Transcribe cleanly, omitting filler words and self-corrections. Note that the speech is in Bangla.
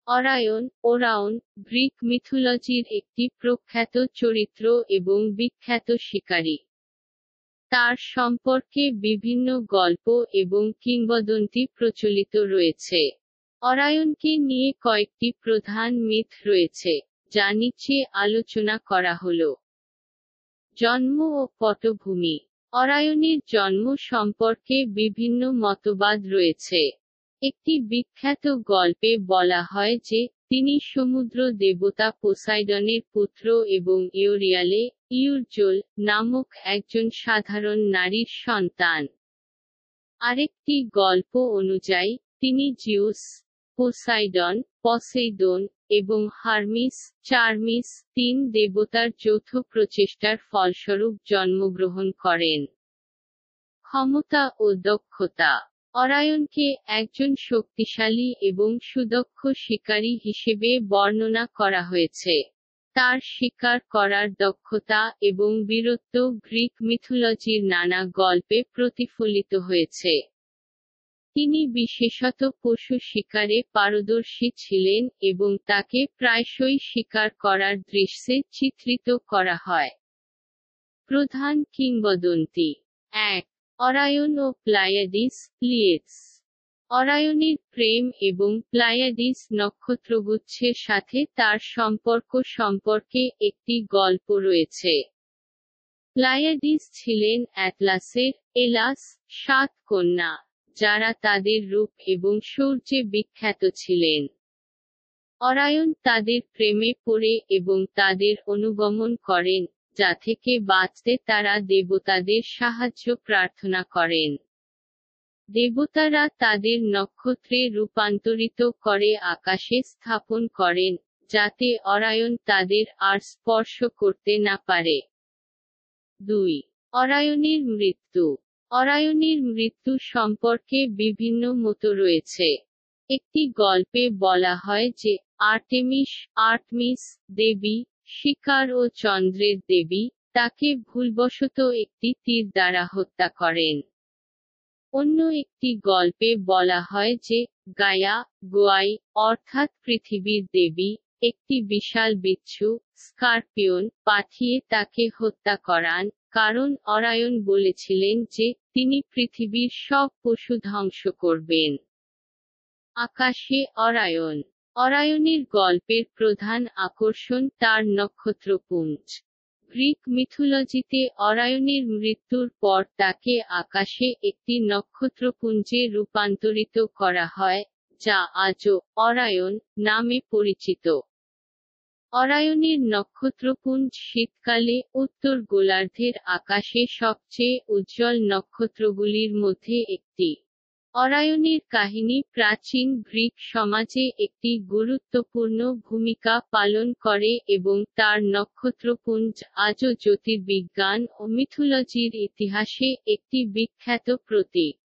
অরায়ন, ওরাওন, গ্রিক মিথোলজির একটি প্রখ্যাত চরিত্র এবং বিখ্যাত শিকারী। তার সম্পর্কে বিভিন্ন গল্প এবং কিংবদন্তি প্রচলিত রয়েছে। অরায়নকে নিয়ে কয়েকটি প্রধান মিথ রয়েছে, যা নিচে আলোচনা করা হলো। জন্ম ও পটভূমি। অরায়নের জন্ম সম্পর্কে বিভিন্ন মতবাদ রয়েছে। একটি বিখ্যাত গল্পে বলা হয় যে, তিনি সমুদ্র দেবতা পোসাইডনের পুত্র এবং ইউরিয়ালে, ইউরজোল নামক একজন সাধারণ নারীর সন্তান। আরেকটি গল্প অনুযায়ী, তিনি জিউস, পোসাইডন, পসেইদন, এবং হারমিস, চার্মিস, তিন দেবতার যৌথ প্রচেষ্টার ফলস্বরূপ জন্মগ্রহণ করেন। ক্ষমতা ও দক্ষতা। অরায়নকে একজন শক্তিশালী এবং সুদক্ষ শিকারী হিসেবে বর্ণনা করা হয়েছে। তার শিকার করার দক্ষতা এবং বীরত্ব গ্রিক মিথোলজির নানা গল্পে প্রতিফলিত হয়েছে। তিনি বিশেষত পশু শিকারে পারদর্শী ছিলেন এবং তাকে প্রায়শই শিকার করার দৃশ্যে চিত্রিত করা হয়। প্রধান কিংবদন্তি। ১. অরায়ন ও প্লাইয়াডিস, প্লিয়েডস। অরায়নের প্রেম এবং প্লাইয়াডিস নক্ষত্রগুচ্ছের সাথে তার সম্পর্ক সম্পর্কে একটি গল্প রয়েছে। প্লাইয়াডিস ছিলেন অ্যাটলাসের, এলাস, ৭ কন্যা, যারা তাদের রূপ এবং শৌর্যে বিখ্যাত ছিলেন। অরায়ন তাদের প্রেমে পড়ে এবং তাদের অনুগমন করেন, যা থেকে বাঁচতে তারা দেবতাদের সাহায্য প্রার্থনা করেন। দেবতারা তাদের নক্ষত্রে রূপান্তরিত করে আকাশে স্থাপন করেন, যাতে অরায়ন তাদের আর স্পর্শ করতে না পারে। ২. অরায়নের মৃত্যু। অরায়নের মৃত্যু সম্পর্কে বিভিন্ন মত রয়েছে। একটি গল্পে বলা হয় যে, আর্টেমিস দেবী, শিকার ও চন্দ্রের দেবী, তাকে ভুলবশত একটি তীর দ্বারা হত্যা করেন। অন্য একটি গল্পে বলা হয় যে, গায়া, গোয়াই, অর্থাৎ পৃথিবীর দেবী, একটি বিশাল বিচ্ছু, স্করপিয়ন, পাঠিয়ে তাকে হত্যা করান, কারণ অরায়ন বলেছিলেন যে, তিনি পৃথিবীর সব পশু ধ্বংস করবেন। আকাশে অরায়ন। অরায়নের গল্পের প্রধান আকর্ষণ তার নক্ষত্রপুঞ্জ। গ্রিক মিথোলজিতে অরায়নের মৃত্যুর পর তাকে আকাশে একটি নক্ষত্রপুঞ্জে রূপান্তরিত করা হয়, যা আজও অরায়ন নামে পরিচিত। অরায়নের নক্ষত্রপুঞ্জ শীতকালে উত্তর গোলার্ধের আকাশে সবচেয়ে উজ্জ্বল নক্ষত্রগুলির মধ্যে একটি। অরায়নের কাহিনী প্রাচীন গ্রিক সমাজে একটি গুরুত্বপূর্ণ ভূমিকা পালন করে এবং তার নক্ষত্রপুঞ্জ আজও জ্যোতির্বিজ্ঞান ও মিথোলজির ইতিহাসে একটি বিখ্যাত প্রতীক।